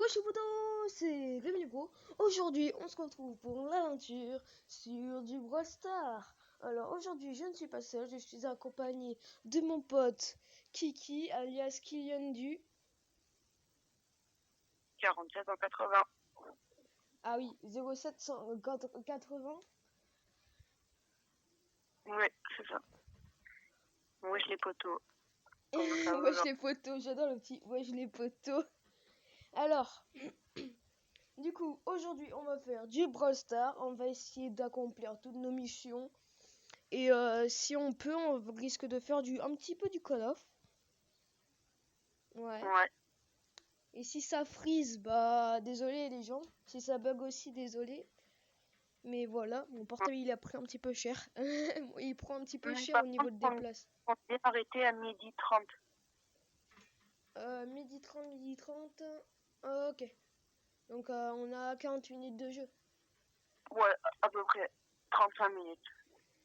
Wesh les potos, c'est Rémi Pro. Aujourd'hui, on se retrouve pour l'aventure sur du Brawl Stars. Alors aujourd'hui, je ne suis pas seul, je suis accompagné de mon pote Kiki, alias Kylian Du. 4780. Ah oui, 0780. Ouais, c'est ça. Wesh les potos. Wesh les potos, j'adore le petit wesh les potos. Alors, du coup, aujourd'hui, on va faire du Brawl Stars. On va essayer d'accomplir toutes nos missions. Et si on peut, on risque de faire un petit peu du Call of. Ouais. Et si ça freeze, bah désolé les gens. Si ça bug aussi, désolé. Mais voilà, mon portable il a pris un petit peu cher. Il prend un petit peu cher au niveau de déplace. On s'est arrêté à 12h30. Midi 30, midi 30. Ok. Donc on a 40 minutes de jeu. Ouais, à peu près 35 minutes.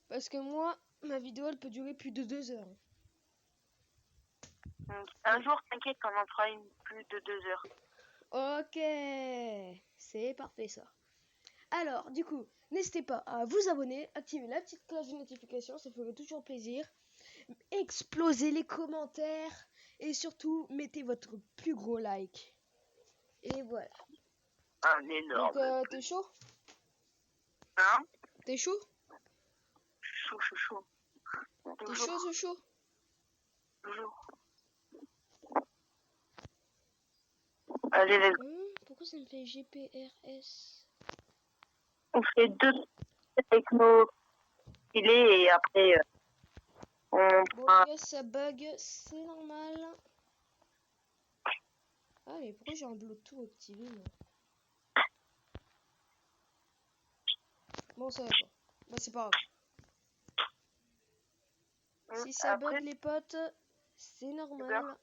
Parce que moi, ma vidéo elle peut durer plus de 2 heures. Donc, un jour, t'inquiète, on en fera une plus de 2 heures. Ok, c'est parfait ça. Alors, du coup, n'hésitez pas à vous abonner, activer la petite cloche de notification, ça ferait toujours plaisir. Explosez les commentaires et surtout, mettez votre plus gros like. Et voilà. Un énorme. Donc, t'es chaud? Hein? T'es chaud? Chaud. T'es chaud, c'est chaud? Toujours. Allez, les... Pourquoi ça me fait GPRS? On fait 2 avec nos filets et après on Bon, prend... les gars, ça bug, c'est normal. Ah, mais pourquoi j'ai un Bluetooth activé, moi? Bon, ça va pas. Bah, c'est pas grave. Si ça bug, les potes, c'est normal.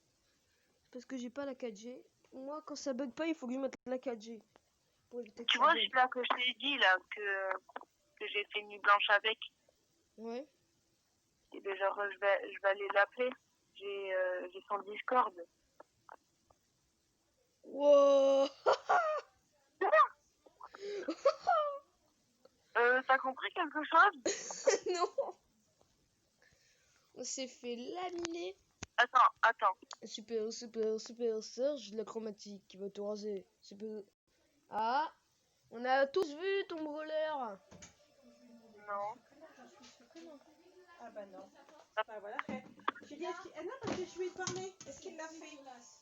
Parce que j'ai pas la 4G. Moi, quand ça bug pas, il faut que je mette la 4G. Tu vois celui-là que je t'ai dit, là, que j'ai fait nuit blanche avec. Ouais. Et bien, genre, je vais aller l'appeler. J'ai son Discord. Wow. T'as compris quelque chose? Non. On s'est fait laminer. Attends. Super, Serge, la chromatique qui va te raser. Super. Ah, on a tous vu ton brûleur. Non. Ah bah non. Bah voilà. Je lui ai dit, non, parce que je lui ai parlé. Est-ce qu'il l'a fait?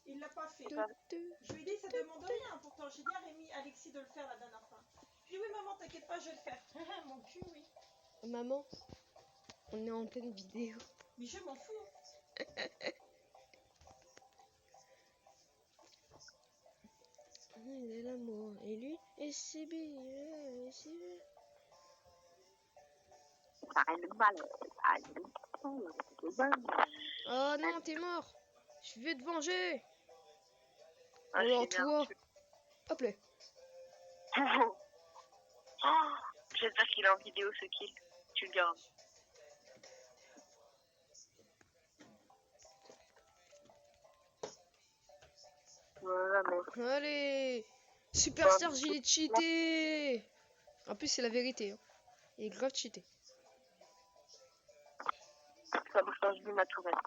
Il l'a pas fait. Je lui ai dit, ça demande rien. Pourtant, j'ai dit à Rémi, Alexis de le faire la dernière fois. Je lui ai dit, oui, maman, t'inquiète pas, je vais le faire. Mon cul, oui. Maman, on est en pleine vidéo. Mais je m'en fous. Il est l'amour et lui, et c'est bien, Oh non, t'es mort. Je vais te venger. Alors toi, hop là. J'espère qu'il est en vidéo ce kill. Tu le gardes. Voilà, mais... Allez, Super Serge, il est cheaté. En plus, c'est la vérité. Hein. Il est grave cheaté. Ça me change de ma tourelle.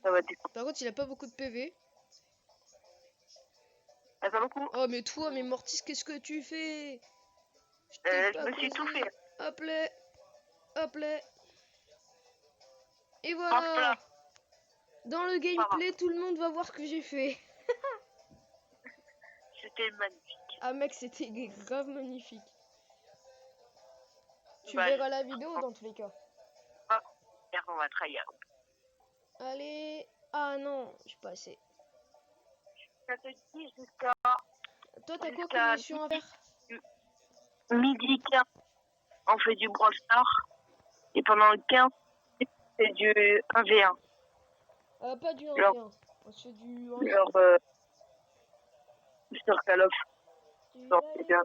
Ça va découvrir. Par contre, il a pas beaucoup de PV. Ah, pas beaucoup. Oh, mais toi, mais Mortis, qu'est-ce que tu fais? Je me suis tout fait. Hop là. Hop là. Et voilà. Hop là. Dans le gameplay, tout le monde va voir ce que j'ai fait. C'était magnifique. Ah mec, c'était grave magnifique. Tu verras la vidéo dans tous les cas. Ah, on va trahir. Allez. Ah non, je suis pas assez. Ça te dit jusqu'à... Toi, t'as quoi comme mission à faire? Midi 15, on fait du Brawl Stars. Et pendant le 15, c'est du 1v1. Pas du 1v1. C'est du 1v1. Genre, sur Call of. Non, c'est bien.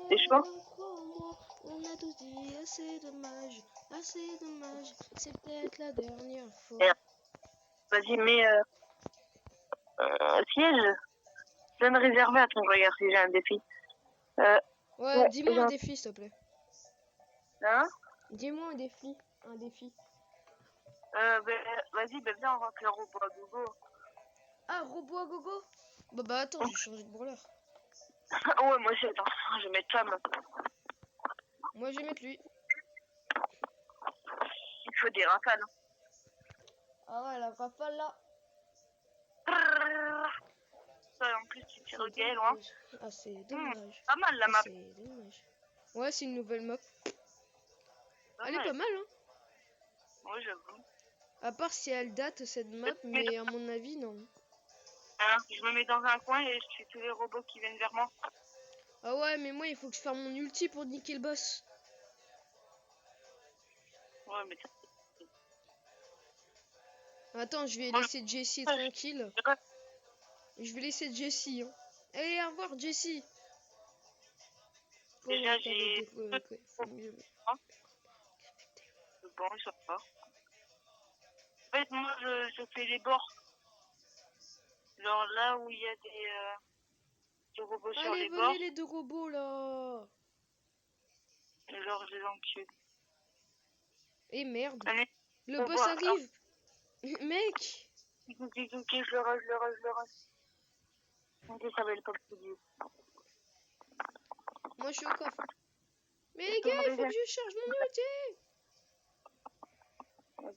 C'est chaud? On a tous dit assez dommage, c'est peut-être la dernière fois. Merde. Vas-y, mets Siège. Je vais me réserver. Attends, je regarde si j'ai un défi. Ouais, Ouais, dis-moi j'ai un un- défi, s'il te plaît. Hein Dis-moi un défi. Un défi. Vas-y, viens, on va faire le robot à gogo. Ah, robot à gogo. Bah attends, je vais changer de brawler. Ouais, moi aussi, attends. Je vais mettre femme. Moi, je vais mettre lui. Il faut des rafales. Ah ouais, la rafale là. Ça, en plus, tu tires C'est au gay, loin. dommage. Ah, c'est dommage. Pas mal la Ah, map. c'est dommage. Ouais, c'est une nouvelle map. Pas Elle est mal. pas mal, hein. Oui, j'avoue. À part si elle date cette map, mais à mon avis, non. Hein, je me mets dans un coin et je tue tous les robots qui viennent vers moi. Ah ouais, mais moi, il faut que je fasse mon ulti pour niquer le boss. Ouais, mais Attends, je vais Moi, laisser Jessie tranquille. je reste. Je vais laisser Jessie. Hein. Allez, au revoir, Jessie. Déjà, j'ai. Bon, ils sont pas. En fait, moi, je fais les bords. Genre là où il y a des robots sur Allez, les bords. venez les deux robots là. Genre, je les encule. Et merde. Allez, Le on boss voit. arrive. Mec. Ok, je le rase. Ok, ça va être pas plus dur. Moi, je suis au coffre. Mais Je les peux me gars, il faut que réserver. je charge mon ulti.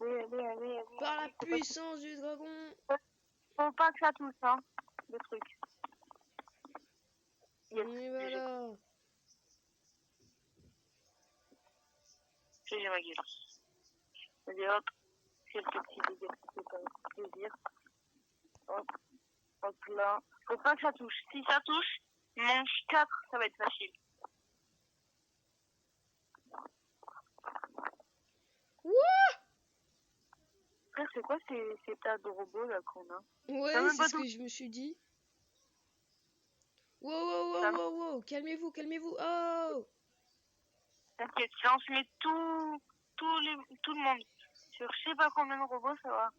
Allez. Par la Faut pas, puissance du dragon. faut pas que ça touche, hein, le truc. Yes, Et voilà. j'ai ma gueule. Allez hop, quelques petits dégâts, c'est pas plaisir. Hop là. Faut pas que ça touche. Si ça touche, manche 4, ça va être facile. Wouah. Après, c'est quoi ces tas de robots là qu'on a? Ouais, c'est ce que je me suis dit. Wow. Calmez-vous. Oh. T'inquiète, si on se met tout le monde sur je sais pas combien de robots, ça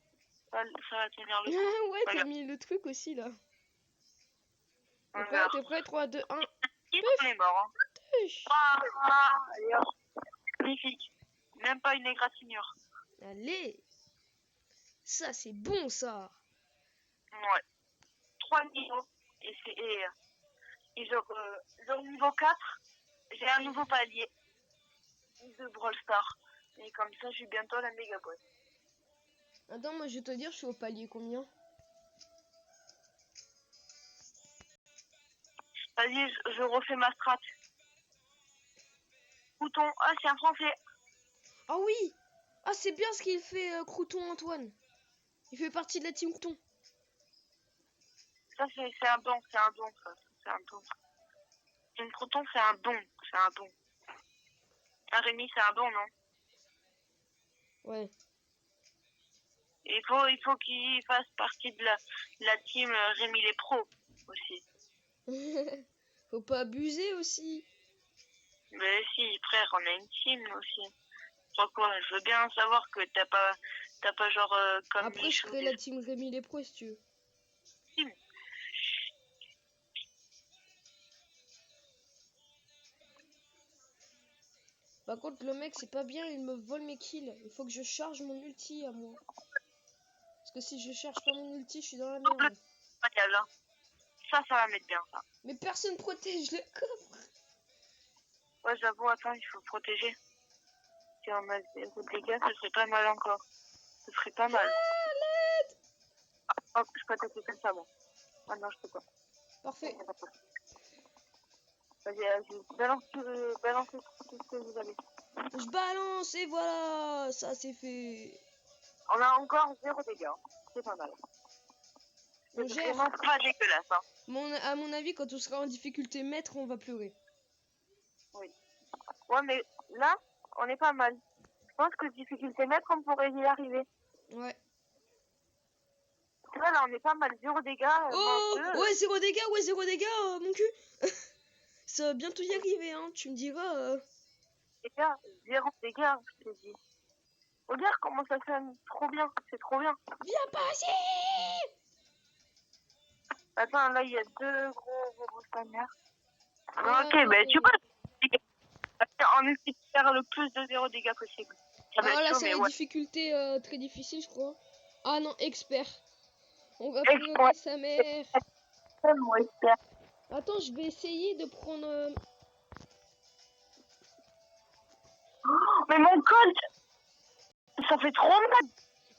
va tenir le coup. Ah ouais, t'as Regarde. mis le truc aussi là. On T'es prêt 3, 2, 1. on est mort. Hein. Allez hop. Magnifique. Même pas une égratignure. Allez. Ça, c'est bon ça. Ouais. 3 niveaux. Et genre niveau 4, j'ai un nouveau palier de Brawl Stars. Et comme ça, je suis bientôt à la méga boss. Attends, moi je vais te dire, je suis au palier combien? Vas-y, je refais ma strat. Crouton, ah, c'est un français. Ah oui. Ah, c'est bien ce qu'il fait, Crouton Antoine. Il fait partie de la team Crouton. Ça, c'est un don, ça. C'est un don. Une Crouton, c'est un don. Un Rémi, c'est un don, non? Ouais. Il faut qu'il fasse partie de la team Rémi les pros aussi. Faut pas abuser aussi. Mais si, frère, on a une team aussi. Pourquoi? Je veux bien savoir que t'as pas genre comme après, je ferai la team Rémi les pros si tu veux. Par contre, le mec, c'est pas bien, il me vole mes kills. Il faut que je charge mon ulti à moi. Parce que si je charge pas mon ulti, je suis dans la merde. Ça va mettre bien, ça. Mais personne protège le coffre. Ouais, j'avoue, attends, il faut protéger. Si on a des dégâts, ce serait pas mal encore. Ce serait pas mal. Hop, je peux attaquer comme ça, bon. Ah non, je peux pas. Parfait. Vas-y, balance tout ce que vous avez. Je balance et voilà, ça c'est fait. On a encore 0 dégâts. C'est pas mal. On C'est gère. vraiment pas dégueulasse. Hein. À mon avis, quand on sera en difficulté maître, on va pleurer. Oui. Ouais, mais là, on est pas mal. Je pense que difficulté maître, on pourrait y arriver. Ouais. Là, on est pas mal. 0 dégâts. Oh, ouais, 0 dégâts, mon cul. Ça va bientôt y arriver, hein, tu me diras. Dégâts, 0 dégâts, je te dis. Regarde comment ça sonne. Trop bien, c'est trop bien. Viens passer. Attends, là, il y a 2 gros robots spanners. Ah, Ok, ben tu vois, on essaie de faire le plus de 0 dégâts possible. Ça va Ah être là, chaud, c'est mais la ouais. difficulté très difficile, je crois. Ah non, expert. On va Expert. pleurer sa mère. Moi, expert. Attends, je vais essayer de prendre... Mais mon code, ça fait trop mal.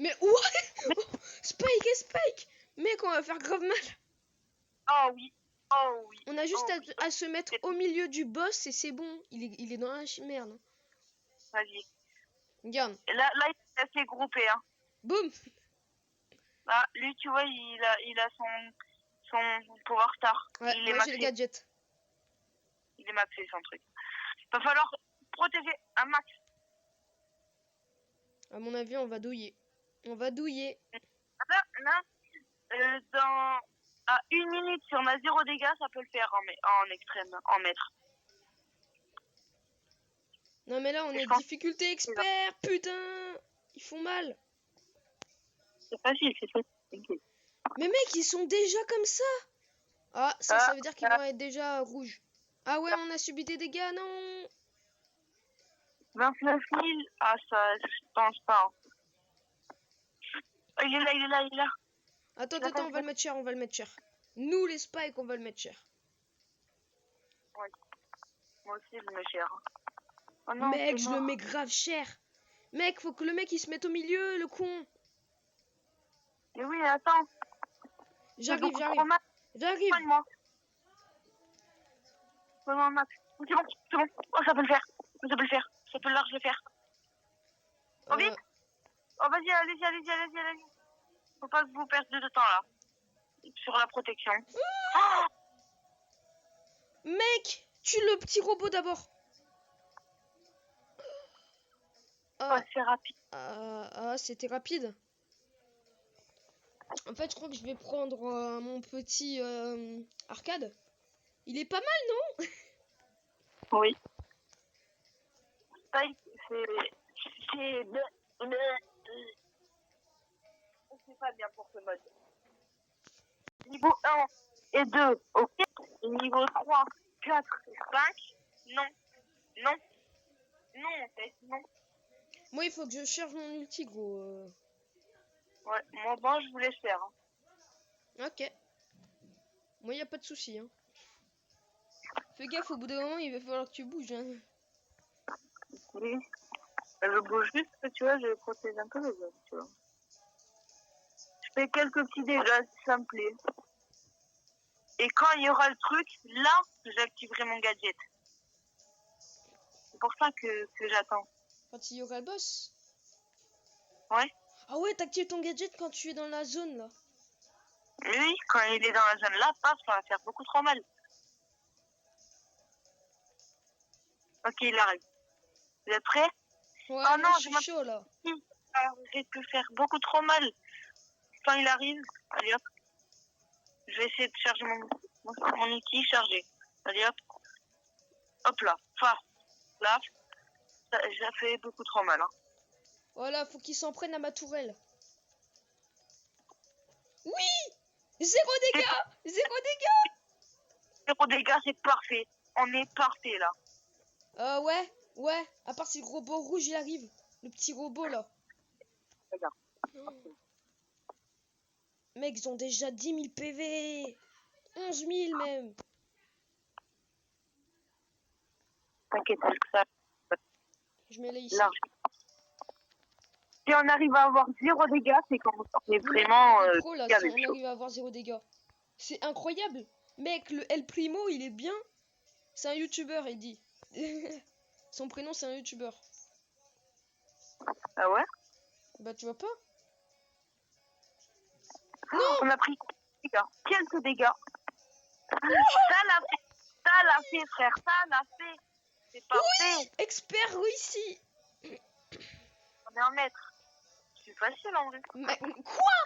Mais ouais. Spike et Spike. Mec, on va faire grave mal. Oh oui, oh oui. On a juste Oh oui. à se mettre au milieu du boss et c'est bon. Il est dans la chimère, non? Vas-y. Regarde. Là, il a fait groupé, hein. Boum. Ah, lui, tu vois, il a son power star. Ouais, Il est moi j'ai le maxé. gadget. Il est maxé, son truc. Va falloir protéger un max. À mon avis, on va douiller. On va douiller. Là, dans... À 1 minute, si on a 0 dégâts, ça peut le faire en extrême, en maître. Non mais là, on est difficulté expert. Putain. Ils font mal. C'est facile, c'est facile. Mais mec, ils sont déjà comme ça. Ah, ça veut dire qu'ils vont être déjà rouges. Ah ouais, on a subi des dégâts, non. 29 000. Ah, ça, je pense pas. Oh, il est là, il est là, il est là. Attends, on va le mettre cher, on va le mettre cher. Nous, les spikes, on va le mettre cher. Ouais. Moi aussi, je mets cher. Oh non, mec, je le mets grave cher. Mec, faut que le mec, il se mette au milieu, le con. Mais oui, attends. J'arrive. Moi. Vraiment, Max. C'est bon. Oh, ça peut le faire. Ça peut large le faire. Oh, vite. Oh, vas-y, allez-y. Faut pas que vous perdiez de temps, là. Sur la protection. Oh mec, tue le petit robot d'abord. C'est rapide. C'était rapide. En fait, je crois que je vais prendre mon petit arcade. Il est pas mal, non? Oui. C'est pas bien pour ce mode. Niveau 1 et 2, ok. Et niveau 3, 4 et 5, non. Non. Moi, il faut que je cherche mon ulti, gros. Ouais, moi, bon, je vous laisse faire. Hein. Ok. Moi, y a pas de souci. Hein. Fais gaffe, au bout d'un moment, il va falloir que tu bouges. Hein. Oui. Je bouge juste, tu vois, je protège un peu les autres, tu vois. Je fais quelques petits dégâts, ça me plaît. Et quand il y aura le truc, là, j'activerai mon gadget. C'est pour ça que j'attends. Quand il y aura le boss? Ouais. Ah ouais, t'actives ton gadget quand tu es dans la zone, là. Oui, quand il est dans la zone là, ça va faire beaucoup trop mal. Ok, il arrive. Vous êtes prêts? Ouais, oh non, non, je suis chaud, là. J'ai pu faire beaucoup trop mal. Quand il arrive, allez hop. Je vais essayer de charger mon outil chargé. Allez hop. Hop là. Là. Ça fait beaucoup trop mal. Hein. Voilà, faut qu'il s'en prenne à ma tourelle. Oui! 0 dégâts! 0 dégâts! 0 dégâts, c'est parfait. On est parfait là. Ouais. À part si le robot rouge il arrive. Le petit robot là. Regarde. Oh. Mec, ils ont déjà 10 000 PV. 11 000 même. T'inquiète, ça. Je mets là ici. Large. Si on arrive à avoir 0 dégâts, c'est qu'on est vraiment... Pro, là, si on arrive à avoir 0 dégâts. C'est incroyable. Mec, le El Primo, il est bien. C'est un youtubeur, il dit. Son prénom, c'est un youtubeur. Ah ouais? Bah, tu vois pas? Non! On a pris quelques dégâts. Ça l'a fait, frère. Ça l'a fait. C'est parfait. Oui! Expert réussi. On est un maître. C'est facile en vrai. Mais quoi?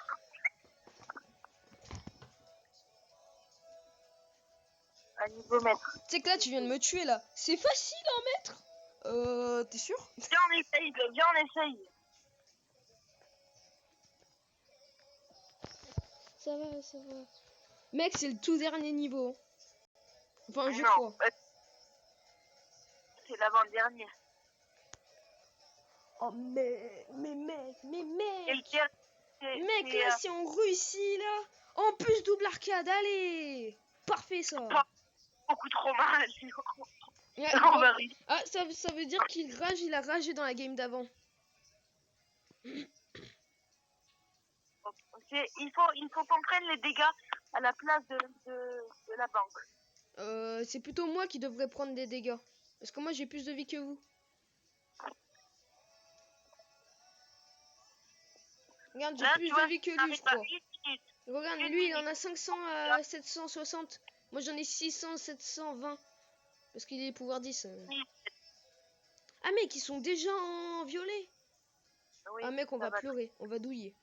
À niveau maître. Tu sais que là, tu viens de me tuer là. C'est facile, un maître. T'es sûr? Viens, on essaye. Ça va. Mec, c'est le tout dernier niveau. Enfin, je Non, crois. c'est l'avant-dernier. Oh, mais mec, Et le mec. dernier, c'est... Mec, c'est, là, si on réussit, là. En plus, double arcade, allez. Parfait, ça. beaucoup trop mal. Ouais, On bon. va rire. Ah, ça veut dire qu'il rage, il a ragé dans la game d'avant. Il faut qu'on prenne les dégâts à la place de la banque. C'est plutôt moi qui devrais prendre des dégâts. Parce que moi, j'ai plus de vie que vous. Regarde, j'ai Là, plus tu vois, de vie que on lui, arrive je à crois. 8 minutes. Regarde, Une lui, il en minute. a 500 à 760. Moi, j'en ai 600, 720. Parce qu'il est pouvoir 10. Ah, mec, ils sont déjà en violet. Oui, Ah, mec, on ça va pleurer. On va douiller.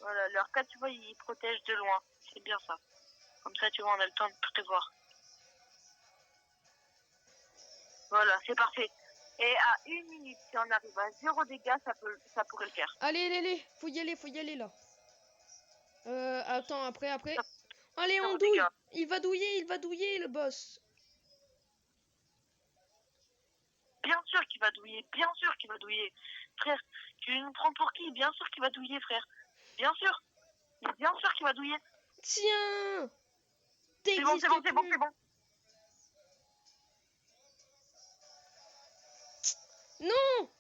Voilà, leur cas, tu vois, ils protègent de loin. C'est bien ça. Comme ça, tu vois, on a le temps de prévoir. Voilà, c'est parfait. Et à 1 minute, si on arrive à 0 dégâts, ça pourrait le faire. Allez, faut y aller, là. Attends, après. Allez, on Zéro douille. dégâts. Il va douiller, le boss. Bien sûr qu'il va douiller, bien sûr qu'il va douiller. Frère, tu nous prends pour qui? Bien sûr qu'il va douiller, frère. Bien sûr. Mais bien sûr qu'il va douiller. Tiens. C'est bon, c'est bon, c'est bon, c'est bon. Non.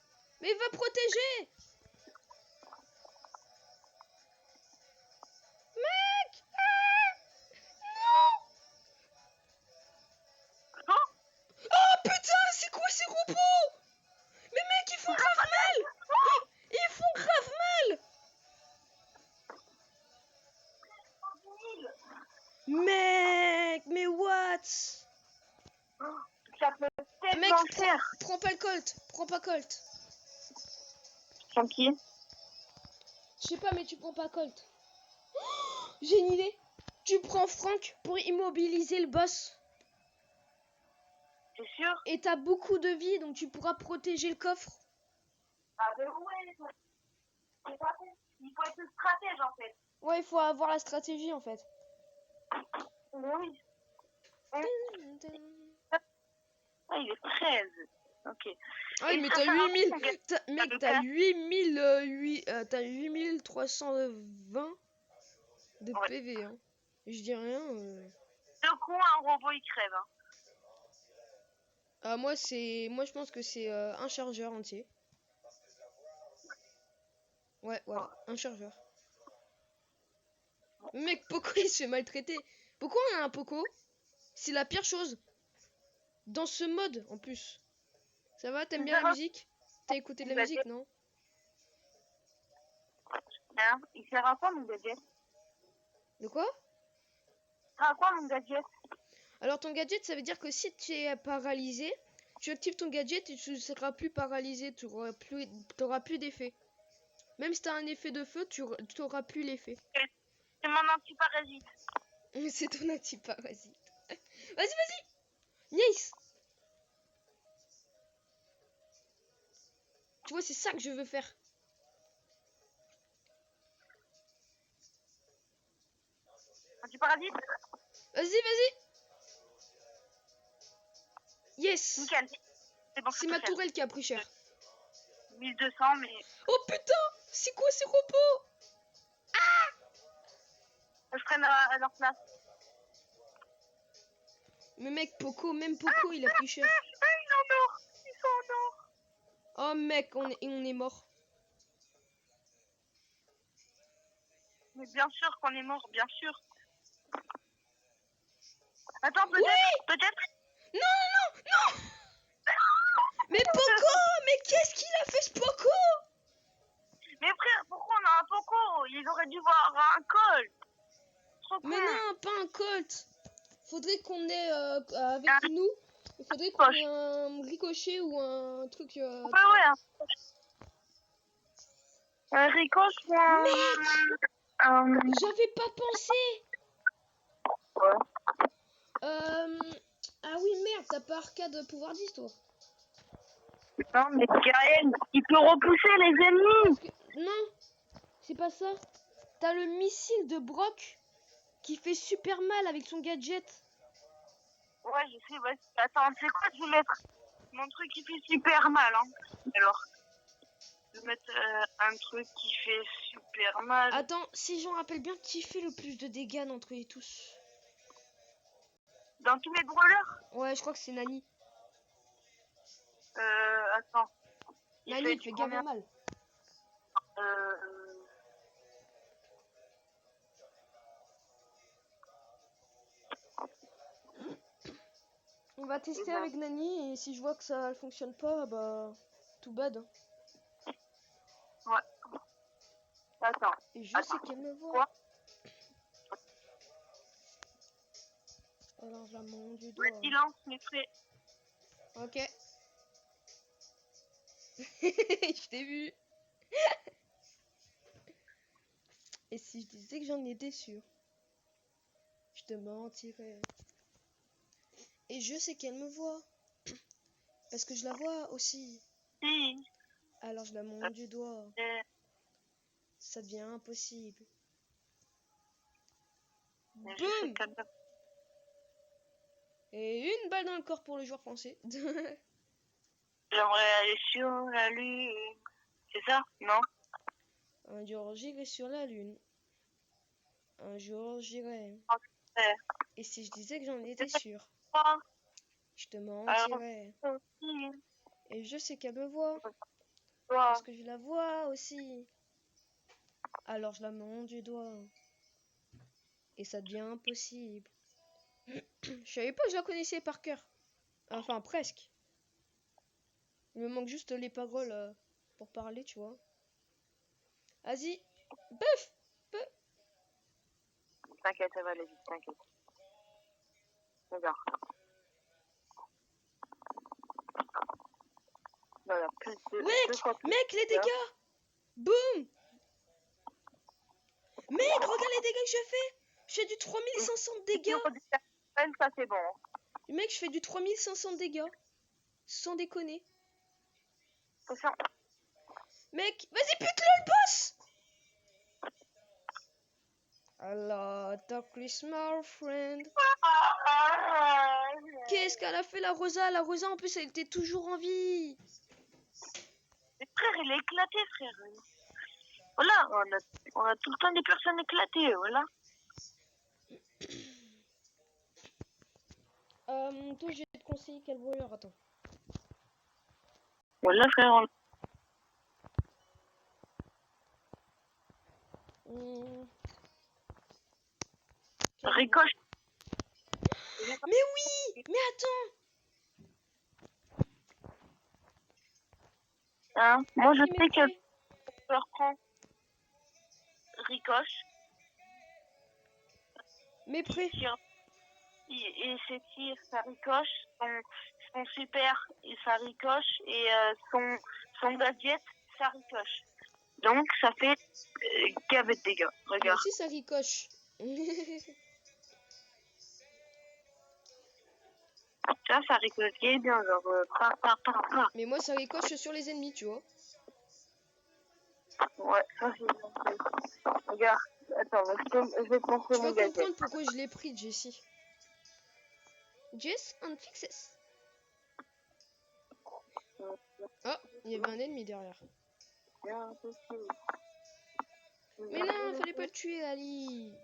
Mais va protéger. Mec. Non. Oh, Oh putain, c'est quoi ces robots? Mais mec, ils font grave mal. Ils font grave mal. Mec, mais what? ça peut Mec, tellement le faire. prends pas le Colt. Prends pas Colt. Tranquille. Je sais pas, mais tu prends pas Colt. Oh, j'ai une idée. Tu prends Franck pour immobiliser le boss. C'est sûr? Et t'as beaucoup de vie, donc tu pourras protéger le coffre. Ah ben ouais, c'est pas fait. Il faut être stratège en fait. Ouais, il faut avoir la stratégie en fait. Oui. Ah, il est 13. Ok. Ah, Et mais ça t'as sert à 8000. quoi, Mec, t'as 8320 de Ouais. PV. Hein. Je dis rien. Deux coups, un robot il crève. Hein. Ah, moi, je pense que c'est un chargeur entier. Ouais, voilà, un chargeur. Mec, Poco, il se fait maltraiter. Pourquoi on a un Poco? C'est la pire chose. Dans ce mode, en plus. Ça va, t'aimes bien la musique? T'as écouté de la musique, non? Hein? Il sert à quoi mon gadget? De quoi? Il sert à quoi mon gadget? Alors, ton gadget, ça veut dire que si tu es paralysé, tu actives ton gadget et tu ne seras plus paralysé. Tu n'auras plus d'effet. Même si tu as un effet de feu, tu n'auras plus l'effet. C'est mon antiparasite. C'est ton antiparasite. Vas-y! Nice! Tu vois, c'est ça que je veux faire. Antiparasite? Vas-y! Yes! Nickel. C'est bon, C'est ma tourelle qui a pris cher. 1200, mais... Oh putain! C'est quoi ces robots? Je freine à leur place. Mais mec, même Poco, il a pris cher. Ah, ils sont en or. Ils sont en or. Oh mec, on est mort. Mais bien sûr qu'on est mort, bien sûr. Attends, peut-être... Oui Peut-être... Non Mais Poco! Mais qu'est-ce qu'il a fait ce Poco? Mais frère, pourquoi on a un Poco? Ils auraient dû voir un Colt. Trop Mais con. non, pas un Colt. Faudrait qu'on ait avec Ah. nous. Il faudrait qu'on ait un ricochet ou un truc. Ouais. Un ricochet. J'avais pas pensé. Ouais. Ah oui, merde, t'as pas arcade pouvoir 10 toi. Non, mais Gaël, il peut repousser les ennemis. Non, c'est pas ça. T'as le missile de Brock qui fait super mal avec son gadget. Ouais, je sais, ouais. Attends, tu sais quoi, je vais mettre mon truc qui fait super mal, hein. Alors, je vais mettre un truc qui fait super mal. Attends, si j'en rappelle bien, qui fait le plus de dégâts d'entre eux tous? Dans tous les brawlers, Ouais, je crois que c'est Nani. attends. Nani, il fait gavé mal. On va tester avec Nani et si je vois que ça fonctionne pas, bah tout bad. Ouais. Attends. Et je sais qu'elle me voit. Quoi? Alors je la monte du doigt. Vas-y, lance mes frais. Ok. Je t'ai vu. Et si je disais que j'en étais sûr, je te mentirais. Et je sais qu'elle me voit. Parce que je la vois aussi. Si. Alors je la monte du doigt. Ça devient impossible. Boum! Et une balle dans le corps pour le joueur français. J'aimerais aller sur la lune. C'est ça? Non? Un jour j'irai sur la lune. Un jour j'irai. Ouais. Et si je disais que j'en étais sûr, Quoi? je te mentirais. Aussi. Et je sais qu'elle me voit. Toi. Parce que je la vois aussi. Alors je la monte du doigt. Et ça devient impossible. Je savais pas que je la connaissais par cœur. Enfin, presque. Il me manque juste les paroles pour parler, tu vois. Vas-y. Bœuf! T'inquiète, ça va aller vite, t'inquiète. Regarde. Voilà, Mec, les dégâts! Boum! Mec, regarde les dégâts que je fais! Je fais du 3500 de dégâts! Ça, c'est bon. Mec, je fais du 3500 de dégâts. Sans déconner. Attention. Mec, vas-y, bute-le, le boss! Allah, talk my friend. Qu'est-ce qu'elle a fait, la Rosa? La Rosa, en plus, elle était toujours en vie. Mais frère, il est éclaté, frère. Voilà, on a tout le temps des personnes éclatées, voilà. Toi, je vais te conseiller quel brawler, attends. Voilà, frère. Ricoche. Mais oui! Mais attends! Hein, moi, je sais que prêt. je reprends Ricoche. Mais prêt. Et ses tirs, ça ricoche. Son super, et ça ricoche. Et son gadget, ça ricoche. Donc, ça fait gavé de dégâts. Moi Regarde. aussi, ça ricoche. Ça ricoche bien, genre, Mais moi, ça ricoche sur les ennemis, tu vois. Ouais, ça c'est bien. Regarde, attends, je vais te montrer Tu mon vas gadget. comprendre pourquoi je l'ai pris, Jessie. Jess and Fixes. Oh, il y avait un ennemi derrière. Mais non, fallait pas le tuer, Ali.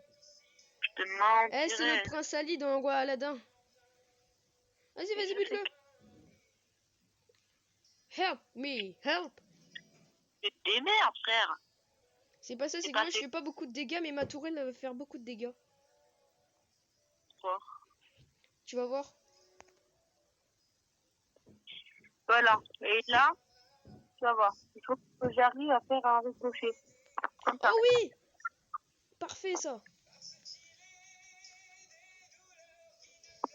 Je te mens. Eh, c'est le prince Ali dans le roi Aladdin. Vas-y, bute-le. Help me, help. Des merdes, frère. C'est pas ça, c'est que moi je fais pas beaucoup de dégâts, mais ma tourelle va faire beaucoup de dégâts. Quoi? Tu vas voir. Voilà. Et là, tu vas voir. Il faut que j'arrive à faire un ricochet. Oh oui! Parfait ça.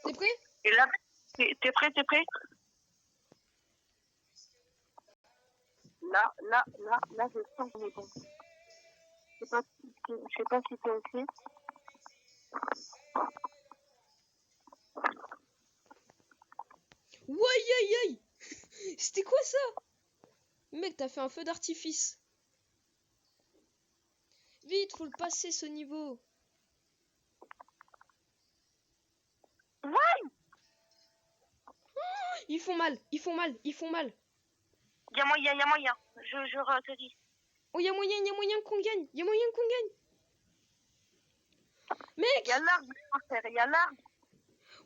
T'es prêt? Et là, t'es prêt? Là, je sens qu'on est bon. Je sais pas si toi aussi. Aïe. C'était quoi ça? Mec, t'as fait un feu d'artifice. Vite, faut le passer ce niveau. Ouais, Ils font mal, ils font mal, ils font mal. y a moyen, y a moyen. Je te dis. Oh, y a moyen qu'on gagne. Y a moyen qu'on gagne. Mec, Y a l'arbre, mon frère, y a l'arbre.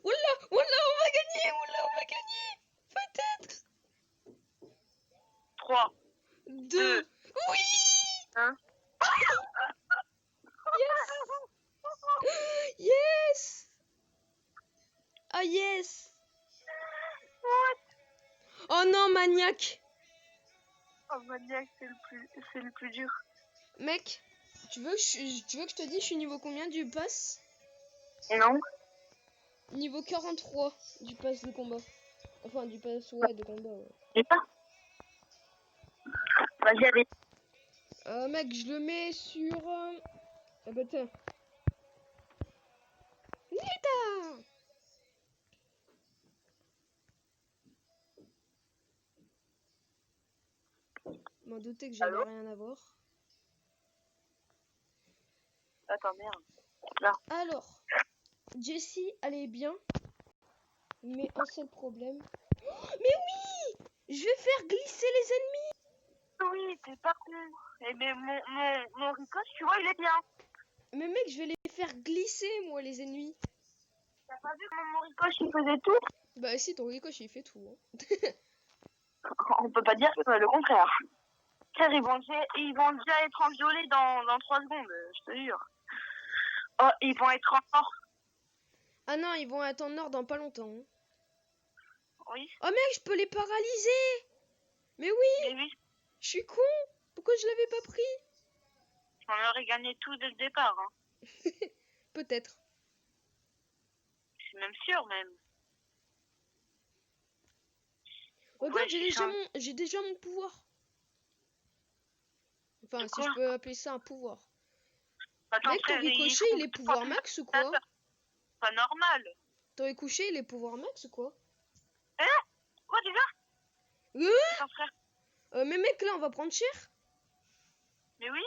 oula, on va gagner, on va gagner. Peut-être. 3, 2. Oui. 1. Yes. Ah yes. Oh non, maniaque. Oh, maniaque, c'est le plus dur. Mec, tu veux que je te dise je suis niveau combien du pass? Non. Niveau 43 du pass de combat. Enfin, du pass, ouais, de combat, ouais. J'ai pas. Vas-y, allez. Mec, je le mets sur... Ah bah tiens. Nita. M'en doutais que j'allais Allô rien avoir. Attends, merde. Alors, Jessie, elle est bien. Mais un seul problème. Oh, mais oui. Je vais faire glisser les ennemis. Oui, t'es pas con. Eh mais mon ricoche, tu vois, il est bien. Mais mec, je vais les faire glisser, moi, les ennemis. T'as pas vu comment mon ricoche, il faisait tout? Bah si, ton ricochet, il fait tout. Hein. On peut pas dire le contraire. Car ils vont déjà être en violet dans 3 secondes, je te jure. Oh, ils vont être en or. Ah non, ils vont être en or dans pas longtemps. Hein. Oui. Oh mec, je peux les paralyser. Mais oui, Mais oui, je suis con. Pourquoi je l'avais pas pris? on aurait gagné tout dès le départ. Hein. Peut-être. Je suis même sûre, même. Regarde, Ouais, j'ai déjà mon pouvoir. Enfin, De si quoi je peux appeler ça un pouvoir. Attends, Mec, ton frère, ricochet, il est pouvoir max ou quoi? Pas normal. Ton ricochet, il est pouvoir max ou quoi? Quoi déjà? Attends, frère. Mais mec, là, on va prendre cher. Mais oui.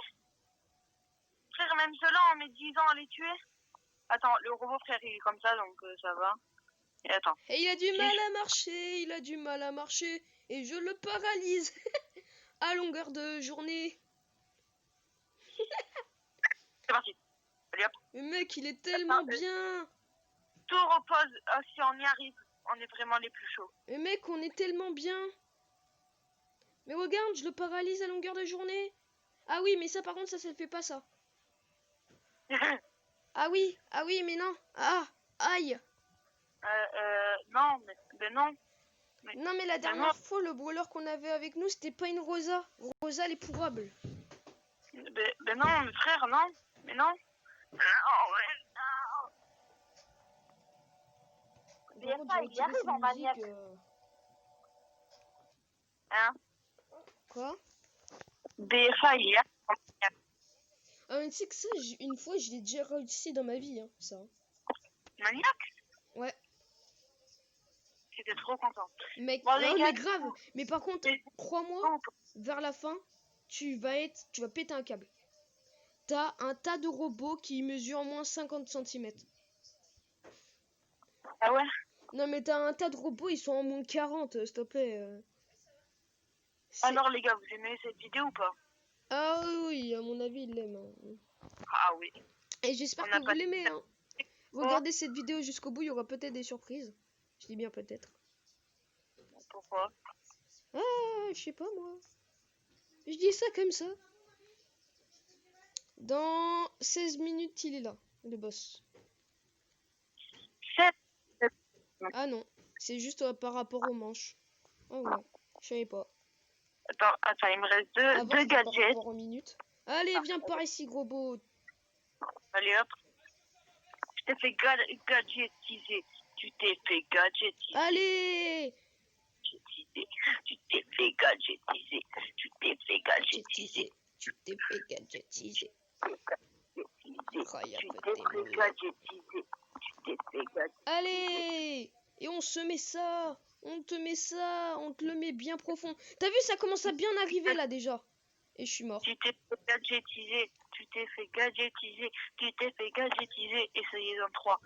Frère, même ceux-là, on met 10 ans à les tuer. Attends, le robot, frère, il est comme ça, donc ça va. Et attends. Et il a du mal à marcher, il a du mal à marcher. Et je le paralyse à longueur de journée. C'est parti. Allez hop. Mais mec, il est tellement bien. Tout repose. Si on y arrive, on est vraiment les plus chauds. Mais mec, on est tellement bien. Mais regarde, je le paralyse à longueur de journée. Ah oui, mais ça par contre, ça le fait pas ça. Ah oui, mais non. Ah, aïe. Non, mais non. Non, mais la dernière fois, le brawler qu'on avait avec nous, c'était pas une Rosa. Rosa, elle est pourrable. Mais non, mais frère, non. Mais non. BFA, il y arrive en maniaque. Hein? Quoi? BFA, il y arrive en maniaque. Ah, mais tu sais que ça, une fois, je l'ai déjà réussi dans ma vie, hein, ça. Maniaque? Ouais. J'étais trop content. Mec, Bon, non, gars, mais grave. Mais par contre, crois-moi, vers la fin, tu vas péter un câble. T'as un tas de robots qui mesurent au moins 50 cm. Ah ouais? Non, mais t'as un tas de robots, ils sont en moins 40, s'il te plaît. Alors, les gars, vous aimez cette vidéo ou pas? Ah oui, à mon avis, il l'aime. Hein. Ah oui. Et j'espère que vous l'aimez. Hein. Regardez cette vidéo jusqu'au bout, il y aura peut-être des surprises. Je dis bien peut-être. Pourquoi? Ah, je sais pas moi. Je dis ça comme ça. Dans 16 minutes, il est là, le boss. 7. Ah non, c'est juste par rapport aux manches. Ah ouais, je savais pas. Attends, il me reste deux gadgets. Par rapport aux minutes. Allez, viens par ici, gros beau. Allez hop. Je t'ai fait gadgetiser. Tu t'es fait gadgetiser. Allez. Tu t'es fait gadgetiser. Tu t'es fait gadgetiser. Tu t'es fait gadgetiser. Allez. Et on se met ça. On te met ça. On te le met bien profond. T'as vu, ça commence à bien arriver là déjà. Et je suis mort. Tu t'es fait gadgetiser. Tu t'es fait gadgetiser, tu t'es fait gadgetiser. Essayez dans 3,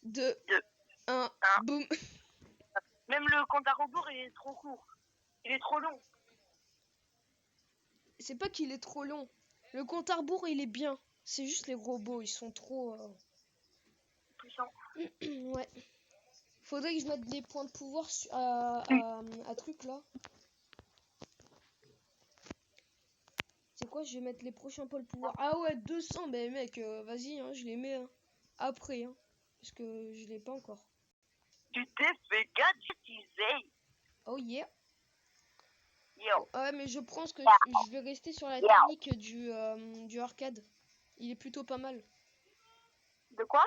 2, 2, 1, 1. boum. Même le compte à rebours, il est trop court. Il est trop long. C'est pas qu'il est trop long. Le compte à rebours, il est bien. C'est juste les robots, ils sont trop... Puissant. Ouais. Faudrait que je mette des points de pouvoir à truc là. C'est quoi? Je vais mettre les prochains points de pouvoir. Ah ouais, 200. Ben mec, vas-y, hein, je les mets après. Hein, parce que je l'ai pas encore. Tu t'es fait gadgetiser. Oh yeah. Yo. Ouais, mais je pense que je vais rester sur la technique du arcade. Il est plutôt pas mal. De quoi?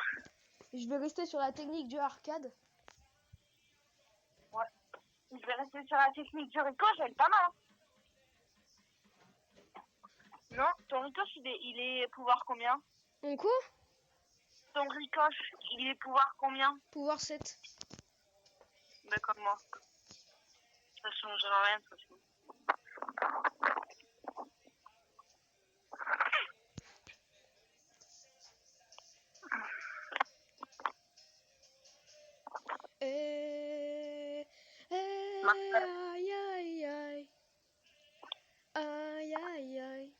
Je vais rester sur la technique du arcade. Ouais. Je vais rester sur la technique du ricoche, elle est pas mal. Non, ton ricoche, il est pouvoir combien? En quoi? Ton ricoche, il est pouvoir combien? Pouvoir 7. Ben comme moi. Ça changera rien de toute façon. Aïe aïe aïe. Aïe aïe aïe.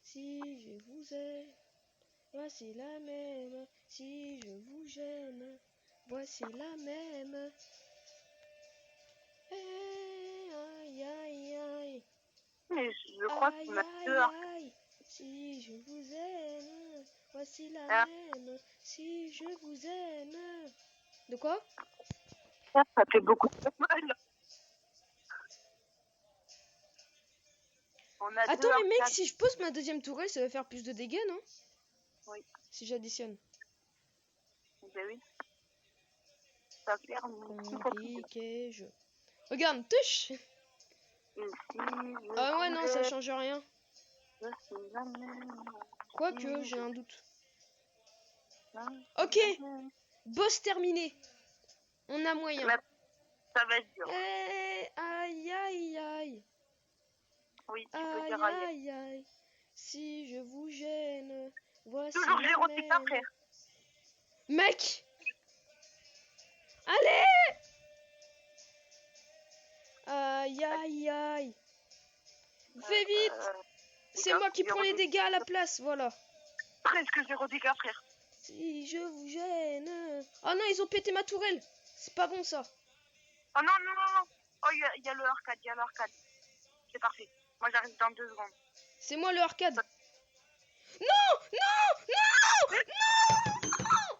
Si je vous aime, voici la même. Si je vous gêne, voici la même. Aïe aïe aïe. Mais je crois que tu m'as Aïe deux. aïe aïe. Si je vous aime, voici la Ah. même. Si je vous aime. De quoi? Ça fait beaucoup de mal. On a Attends, deux mais mec, arcades. si je pose ma deuxième tourelle, ça va faire plus de dégâts, non? Oui. Si j'additionne. Ben oui. Ça va faire Compliqué jeu. Regarde, touche! Ah ouais, non, ça change rien. Quoique, j'ai un doute. Ok, boss terminé. On a moyen. Ça va être dur. Aïe aïe aïe. Oui, tu peux Aïe dire aïe. aïe aïe. Si je vous gêne, voici Toujours la Géro, c'est ta même. frère. Mec! Allez! Aïe aïe aïe. Fais vite! C'est moi qui prends les dégâts à la place, voilà. Presque 0 dégâts, frère. Si je vous gêne. Oh non, ils ont pété ma tourelle. C'est pas bon ça. Oh non, non, non, non. Oh, il y a le arcade, il y a le arcade. C'est parfait. Moi, j'arrive dans 2 secondes. C'est moi le arcade. Non! Non! Non! Non!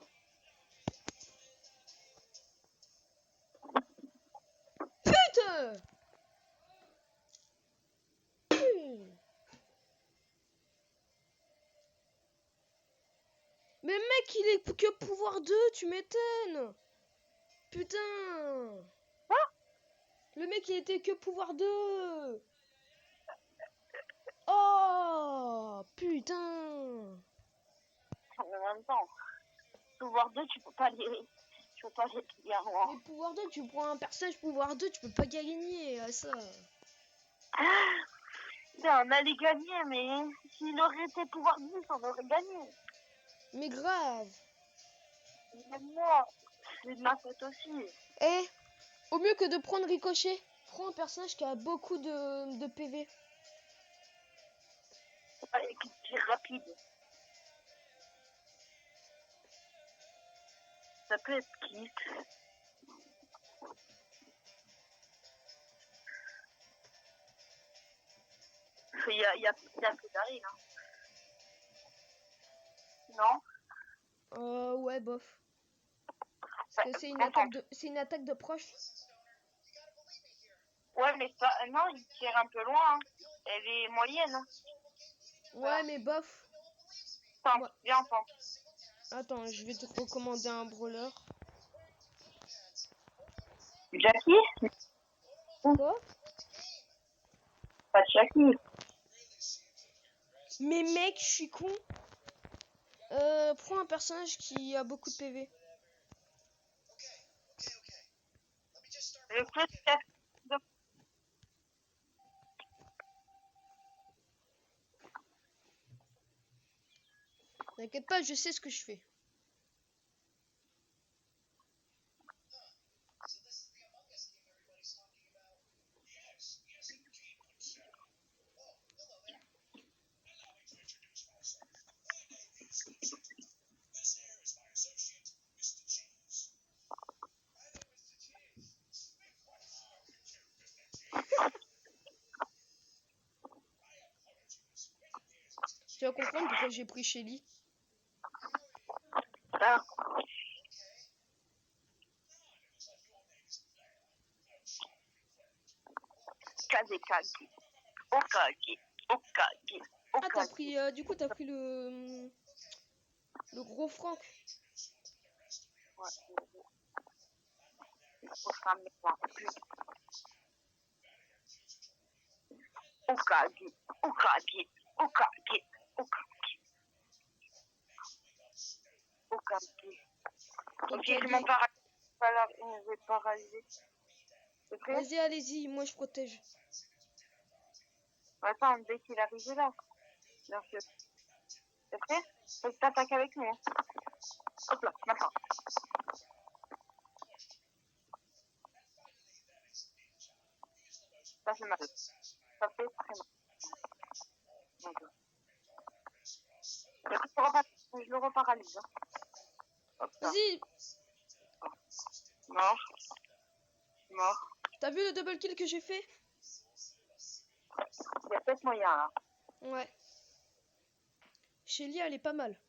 Putain! Mais mec, il est que pouvoir 2, tu m'étonnes. Putain. Quoi? Le mec, il était que pouvoir 2. Oh, putain. En même temps, pouvoir 2, tu peux pas les plier à moi. Mais pouvoir 2, tu prends un personnage pouvoir 2, tu peux pas gagner à ça. On allait gagner, mais s'il aurait été pouvoir 10, on aurait gagné. Mais grave. Même moi, c'est de ma faute aussi. Eh, au mieux que de prendre Ricochet, prends un personnage qui a beaucoup de PV. Allez, qui tire rapide. Ça peut être qui? Il y a que Daryl, hein. Non? Ouais, bof. Parce que c'est une attaque de proche. Ouais, mais ça, non, il tire un peu loin. Hein. Elle est moyenne. Hein. Ouais, mais bof. Tente, Ouais. viens, tente. Attends, je vais te recommander un brawler. Jackie? Quoi? Pas de Jackie. Mais mec, je suis con. Prends un personnage qui a beaucoup de PV. Le plus T'inquiète pas, je sais ce que je fais. Tu vas comprendre pourquoi j'ai pris Shelly. Ah. Kazekage. Okage. Okage. Ah, t'as Okage. pris... du coup, t'as pris le... Le gros Franck. Ouais. Okage. Okage. Okage. Okage. Okage. Ok, je m'en paralyse. Voilà, je vais paralyser. C'est prêt? Vas-y, allez-y, moi je protège. Attends, dès qu'il arrive là. Bien sûr. C'est prêt? Faut que t'attaques avec nous. Hein. Hop là, maintenant. Ça fait mal. Ça fait très mal. Donc, je le reparalyse. Hein. Hop là. Vas-y. Mort. Mort. T'as vu le double kill que j'ai fait? Il y a peut-être moyen là. Ouais. Shelly, elle est pas mal.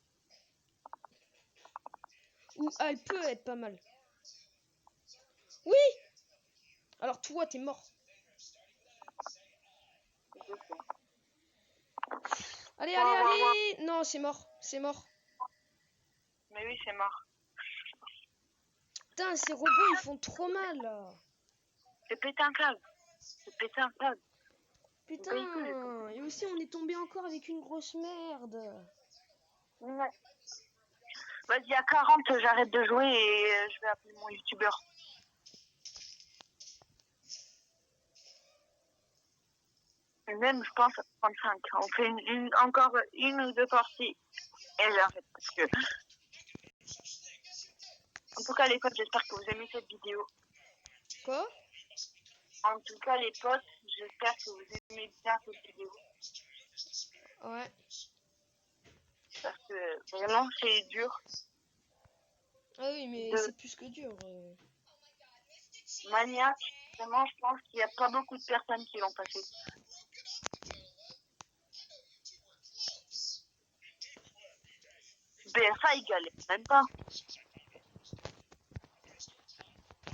Ou elle peut être pas mal. Oui! Alors toi, t'es mort. Allez, allez, allez! Non, c'est mort. C'est mort. Mais oui, c'est mort. Putain, ces robots, ils font trop mal, là. C'est pété un câble. C'est pété un câble. Putain. Et aussi, on est tombé encore avec une grosse merde. Ouais. Vas-y, à 40, j'arrête de jouer et je vais appeler mon youtubeur. Même, je pense, à 35. On fait encore une ou deux parties et j'arrête. Parce que... En tout cas, les potes, j'espère que vous aimez cette vidéo. Quoi? En tout cas, les potes, j'espère que vous aimez bien cette vidéo. Ouais. Parce que vraiment, c'est dur. Ah oui, mais c'est plus que dur. Maniac, vraiment, je pense qu'il n'y a pas beaucoup de personnes qui l'ont passé. BFA, il galère même pas.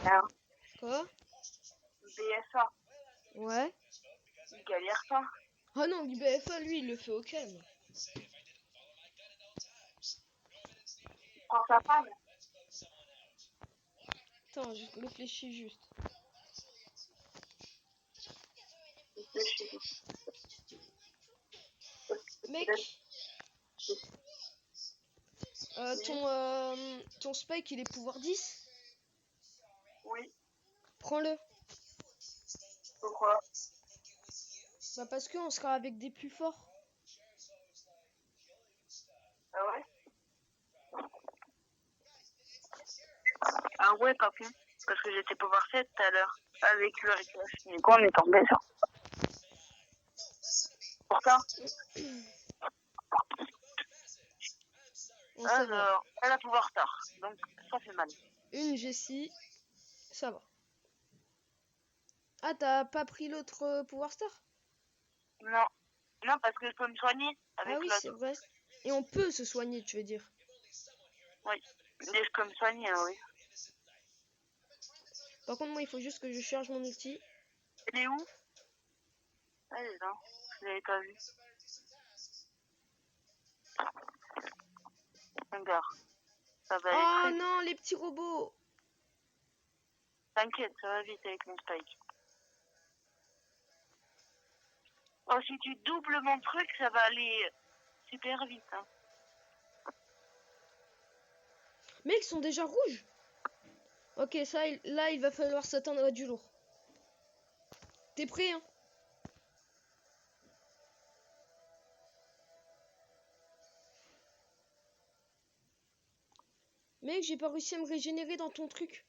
Alors, Quoi? BFA, Ouais. il galère pas. Ah non, BFA, lui, il le fait au calme. Prends sa femme. Attends, je réfléchis juste. Mec, ton Spike, il est pouvoir 10? Oui. Prends-le. Pourquoi? Bah parce qu'on sera avec des plus forts. Ah ouais? Ah ouais, papy. Parce que j'étais pouvoir 7 tout à l'heure. Avec le réclash. Du coup, on est tombé ça. Pour ça? On ça va. Alors, elle a pouvoir tard. Donc, ça fait mal. Une Jessie, ça va. Ah, t'as pas pris l'autre pouvoir star? Non. Non, parce que je peux me soigner avec Ah oui, l'autre. c'est vrai. Et on peut se soigner, tu veux dire? Oui. Mais je peux me soigner, oui. Par contre, moi, il faut juste que je charge mon ulti. Elle est où? Elle est là. Je l'avais pas vue. Regarde. Ça va aller Oh très vite. non, les petits robots! T'inquiète, ça va vite avec mon spike. Oh, si tu doubles mon truc, ça va aller super vite. Hein. Mais ils sont déjà rouges! Ok, ça, là, il va falloir s'attendre à du lourd. T'es prêt, hein? Mec, j'ai pas réussi à me régénérer dans ton truc.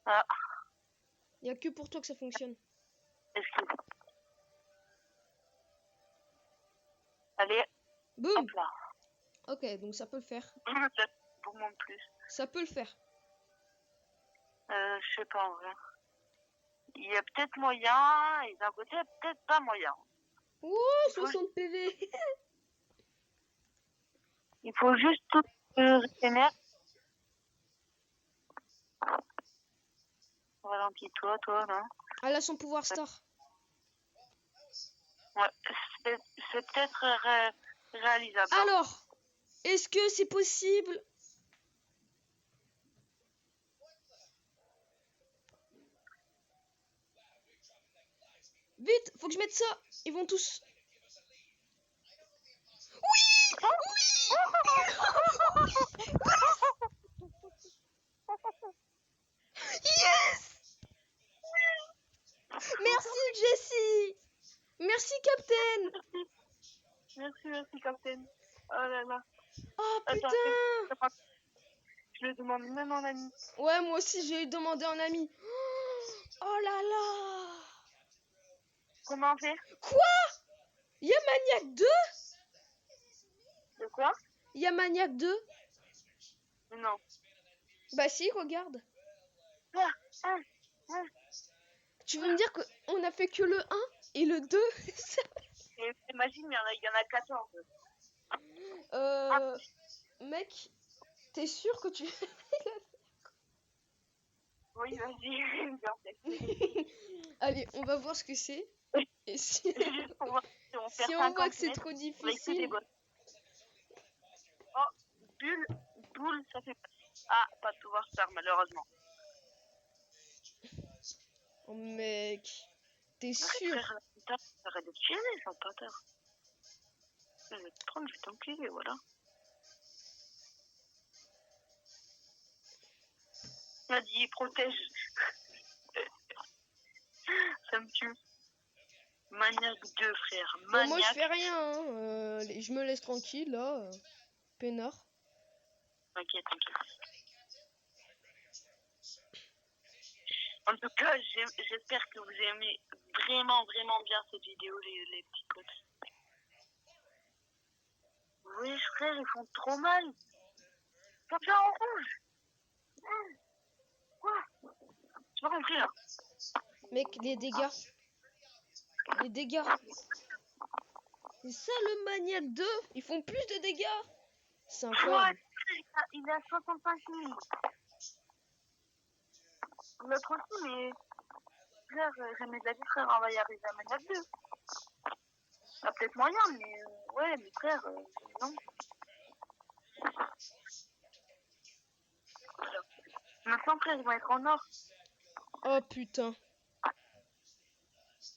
Ah, Y a que pour toi que ça fonctionne. excuse. Allez, Boum. hop là. Ok, donc ça peut le faire. Peut-être pour moi en plus. Ça peut le faire. Je sais pas en vrai. Il y a peut-être moyen, et d'un côté, peut-être pas moyen. Ouh, 60 PV. Il faut juste tout régénérer. Ralentis-toi, toi, non? Elle a son pouvoir star. Ouais, c'est peut-être réalisable. Alors, est-ce que c'est possible? Vite, faut que je mette ça. Ils vont tous. Oui! Yes! Merci Jessie! Merci Captain! Merci, Captain. Oh là là. Oh Attends, putain! je le demande même en ami. Ouais, moi aussi j'ai demandé en ami. Oh là là! Comment on fait? Quoi? Y'a Maniac 2? De quoi? Y'a Maniac 2? Non. Bah si, regarde. Ah. Tu veux me dire qu'on a fait que le 1 et le 2? Et imagine, il y en a 14. Mec, t'es sûr que tu... Oui, vas-y. Allez, on va voir ce que c'est. Et si, Juste pour voir si on si on voit que c'est trop difficile... Oh, boule, ça fait... Ah, pas de pouvoir star, malheureusement. Oh mec, t'es Arrête, sûr? frère, arrête de tirer, ça pas tard. Je vais te prendre, je vais t'enculer, voilà. Vas-y, protège. Ça me tue. Maniac 2, frère. Bon, Maniac. moi je fais rien, hein. Je me laisse tranquille là, peinard. T'inquiète. En tout cas, j'espère que vous aimez vraiment bien cette vidéo, les petits potes. Oui, frère, ils font trop mal. Ils sont déjà en rouge. Quoi? J'ai pas compris là. Mec, les dégâts. Les dégâts. C'est ça le Maniac 2. Ils font plus de dégâts. C'est incroyable. Il a 65 000. L'autre aussi, mais... Frère, jamais de la vie, frère, on va y arriver à Maniac 2. Ah, peut-être moyen, mais... ouais, mais frère, non. Maintenant, frère, ils vont être en or. Oh putain.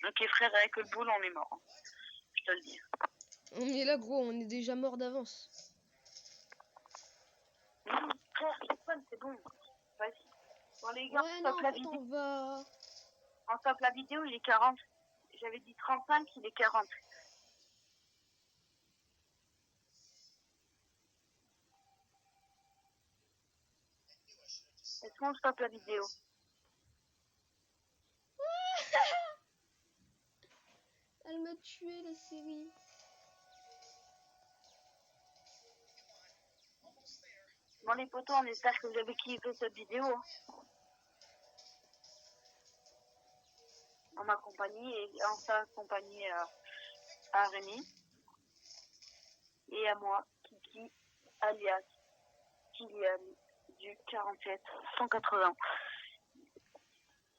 Ok, frère, avec le boule, on est mort. Je te le dis. On est là, gros, on est déjà mort d'avance. Non, frère, c'est bon. Vas-y. Bon, les gars, Ouais, non, en fait, on va... On stoppe la vidéo, il est 40. J'avais dit 35, il est 40. Est-ce qu'on stoppe la vidéo? Elle m'a tué, la série. Bon, les potos, on espère que vous avez kiffé cette vidéo. En ma compagnie et en sa compagnie à Rémi. Et à moi, Kiki, alias Kylian du 47 180.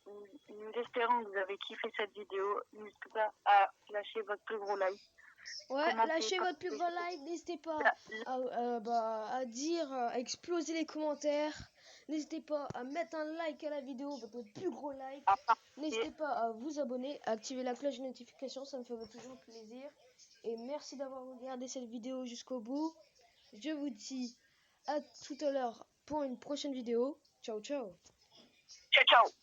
Nous espérons que vous avez kiffé cette vidéo. N'hésitez pas à lâcher votre plus gros like. Ouais, lâchez votre plus gros like. N'hésitez pas à dire, à exploser les commentaires. N'hésitez pas à mettre un like à la vidéo, votre plus gros like. N'hésitez pas à vous abonner, à activer la cloche de notification, ça me fait toujours plaisir. Et merci d'avoir regardé cette vidéo jusqu'au bout. Je vous dis à tout à l'heure pour une prochaine vidéo. Ciao, ciao. Ciao, ciao.